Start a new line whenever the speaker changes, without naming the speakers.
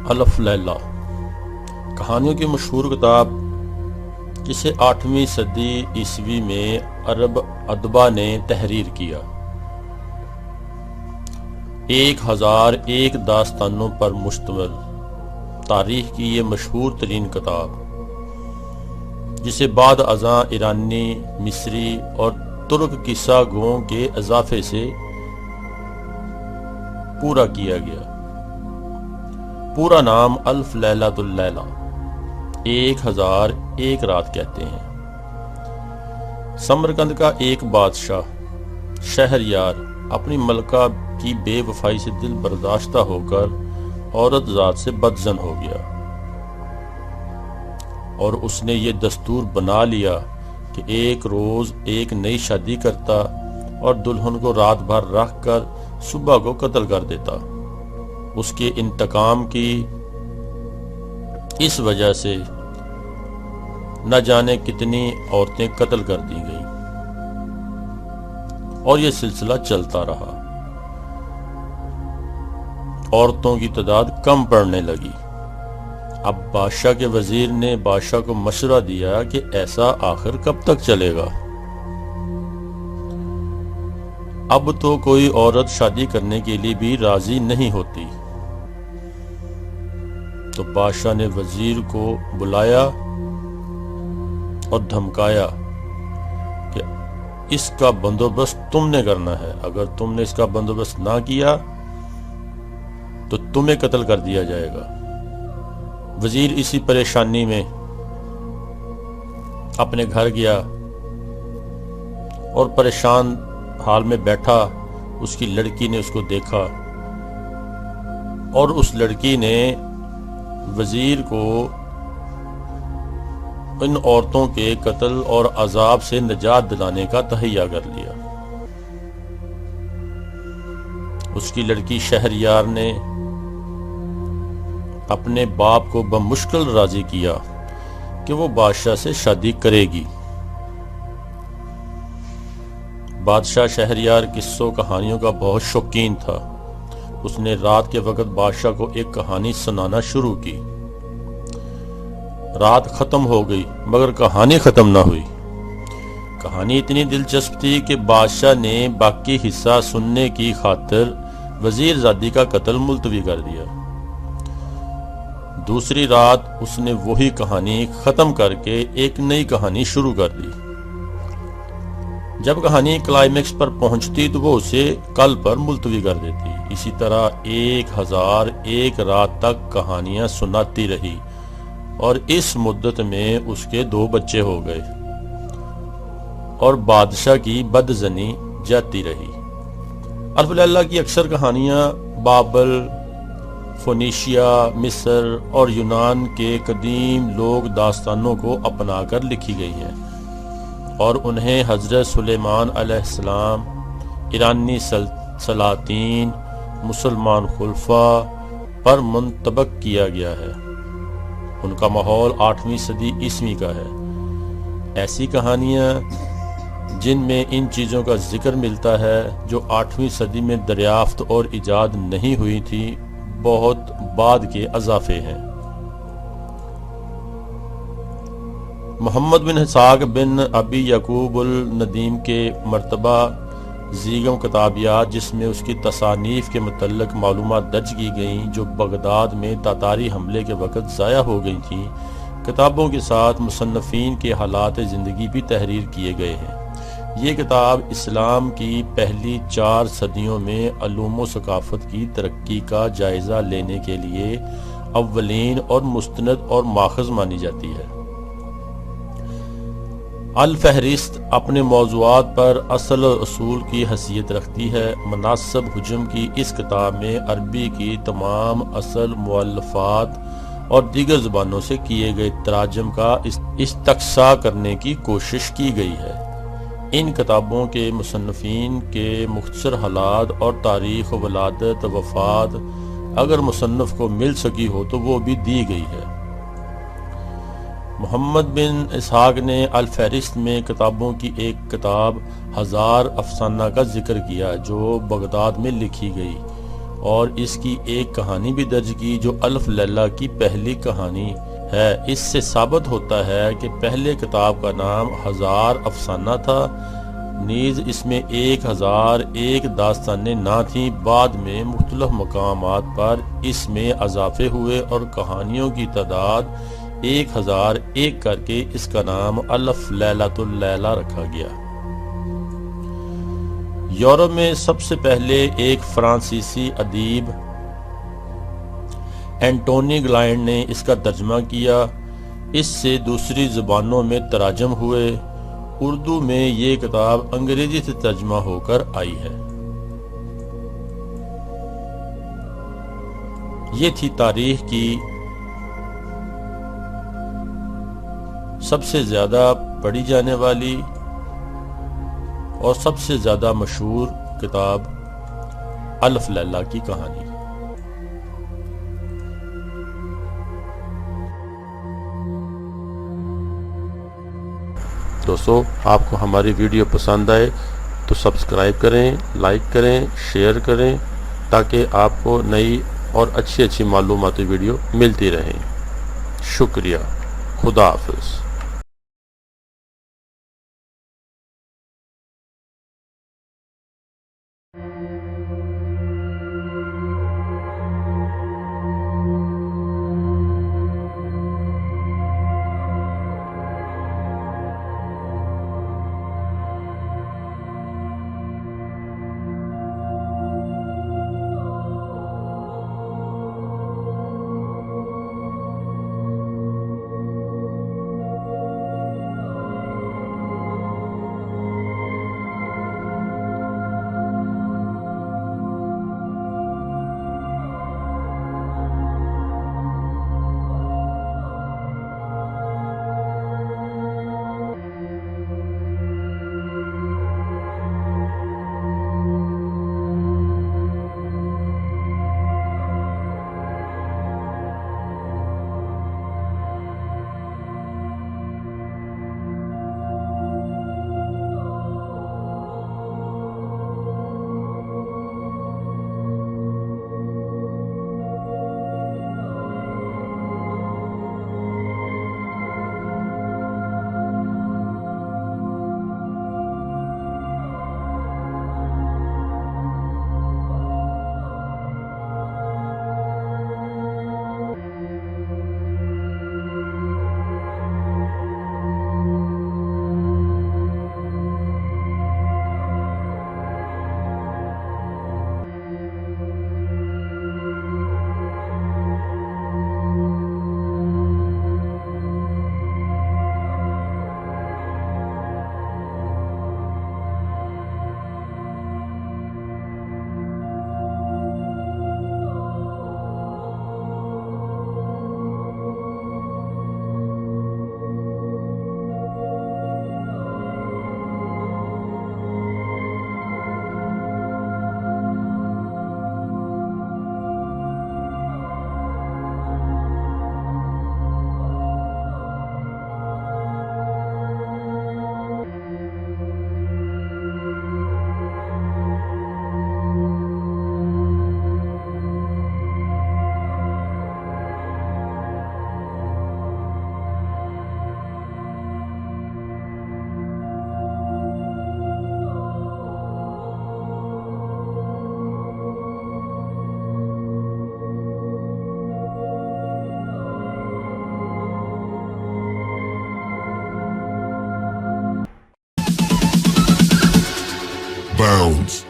الف لیلہ کہانیوں کی مشہور کتاب جسے 8ویں صدی عیسوی میں عرب ادبا نے تحریر کیا۔ 1001 داستانوں پر مشتمل تاریخ کی یہ مشہور ترین کتاب، جسے بعد ازاں ایرانی، مصری اور ترک قصہ گوؤں کے اضافے سے پورا کیا گیا۔ پورا نام الف لیلۃ اللیلہ 1001 رات کہتے ہیں۔ سمرقند کا ایک بادشاہ شہریار اپنی ملکہ کی بے وفائی سے دل برداشتہ ہو کر عورت ذات سے بدظن ہو گیا، اور اس نے یہ دستور بنا لیا کہ ایک روز ایک نئی شادی کرتا اور دلہن کو رات بھر رکھ کر صبح کو قتل کر دیتا۔ اس کے انتقام کی اس وجہ سے نہ جانے کتنی عورتیں قتل کر دی گئیں، اور یہ سلسلہ چلتا رہا۔ عورتوں کی تعداد کم پڑنے لگی۔ اب بادشاہ کے وزیر نے بادشاہ کو مشورہ دیا کہ ایسا آخر کب تک چلے گا؟ اب تو کوئی عورت شادی کرنے کے لیے بھی راضی نہیں ہوتی۔ تو بادشاہ نے وزیر کو بلایا اور دھمکایا کہ اس کا بندوبست تم نے کرنا ہے، اگر تم نے اس کا بندوبست نہ کیا تو تمہیں قتل کر دیا جائے گا۔ وزیر اسی پریشانی میں اپنے گھر گیا اور پریشان حال میں بیٹھا۔ اس کی لڑکی نے اس کو دیکھا، اور اس لڑکی نے وزیر کو ان عورتوں کے قتل اور عذاب سے نجات دلانے کا تہیہ کر لیا۔ اس کی لڑکی شہریار نے اپنے باپ کو بمشکل راضی کیا کہ وہ بادشاہ سے شادی کرے گی۔ بادشاہ شہریار قصوں کہانیوں کا بہت شوقین تھا۔ اس نے رات کے وقت بادشاہ کو ایک کہانی سنانا شروع کی۔ رات ختم ہو گئی مگر کہانی ختم نہ ہوئی۔ کہانی اتنی دلچسپ تھی کہ بادشاہ نے باقی حصہ سننے کی خاطر وزیر زادی کا قتل ملتوی کر دیا۔ دوسری رات اس نے وہی کہانی ختم کر کے ایک نئی کہانی شروع کر دی۔ جب کہانی کلائمیکس پر پہنچتی تو وہ اسے کل پر ملتوی کر دیتی۔ اسی طرح 1001 رات تک کہانیاں سناتی رہی، اور اس مدت میں اس کے 2 بچے ہو گئے، اور بادشاہ کی بدظنی جاتی رہی۔ الف لیلہ کی اکثر کہانیاں بابل، فونیشیا، مصر اور یونان کے قدیم لوگ داستانوں کو اپنا کر لکھی گئی ہیں، اور انہیں حضرت سلیمان علیہ السلام، ایرانی سلاطین، مسلمان خلفاء پر منطبق کیا گیا ہے۔ ان کا ماحول 8ویں صدی عیسوی کا ہے۔ ایسی کہانیاں جن میں ان چیزوں کا ذکر ملتا ہے جو 8ویں صدی میں دریافت اور ایجاد نہیں ہوئی تھی، بہت بعد کے اضافے ہیں۔ محمد بن اسحاق بن ابی یعقوب الندیم کے مرتبہ زیغم کتابیات، جس میں اس کی تصانیف کے متعلق معلومات درج کی گئیں جو بغداد میں تاتاری حملے کے وقت ضائع ہو گئی تھیں، کتابوں کے ساتھ مصنفین کے حالات زندگی بھی تحریر کیے گئے ہیں۔ یہ کتاب اسلام کی پہلی 4 صدیوں میں علوم و ثقافت کی ترقی کا جائزہ لینے کے لیے اولین اور مستند اور ماخذ مانی جاتی ہے۔ الفہرست اپنے موضوعات پر اصل و اصول کی حیثیت رکھتی ہے۔ مناسب حجم کی اس کتاب میں عربی کی تمام اصل مؤلفات اور دیگر زبانوں سے کیے گئے تراجم کا استقصاء کرنے کی کوشش کی گئی ہے۔ ان کتابوں کے مصنفین کے مختصر حالات اور تاریخ ولادت وفات اگر مصنف کو مل سکی ہو تو وہ بھی دی گئی ہے۔ محمد بن اسحاق نے الفہرست میں کتابوں کی ایک کتاب 1000 افسانہ کا ذکر کیا جو بغداد میں لکھی گئی اور اس کی ایک کہانی بھی درج کی جو الف لیلہ کی پہلی کہانی ہے۔ اس سے ثابت ہوتا ہے کہ پہلے کتاب کا نام ہزار افسانہ تھا، نیز اس میں 1001 داستانیں نہ تھیں۔ بعد میں مختلف مقامات پر اس میں اضافے ہوئے اور کہانیوں کی تعداد 1001 کر کے اس کا نام الف لیلۃ اللیلہ رکھا گیا۔ یورپ میں سب سے پہلے ایک فرانسیسی ادیب اینٹونی گلائنڈ نے اس کا ترجمہ کیا۔ اس سے دوسری زبانوں میں تراجم ہوئے۔ اردو میں یہ کتاب انگریزی سے ترجمہ ہو کر آئی ہے۔ یہ تھی تاریخ کی سب سے زیادہ پڑھی جانے والی اور سب سے زیادہ مشہور کتاب الف لیلہ کی کہانی۔ دوستو، آپ کو ہماری ویڈیو پسند آئے تو سبسکرائب کریں، لائک کریں، شیئر کریں تاکہ آپ کو نئی اور اچھی معلوماتی ویڈیو ملتی رہیں۔ شکریہ۔ خدا حافظ۔
Bounds.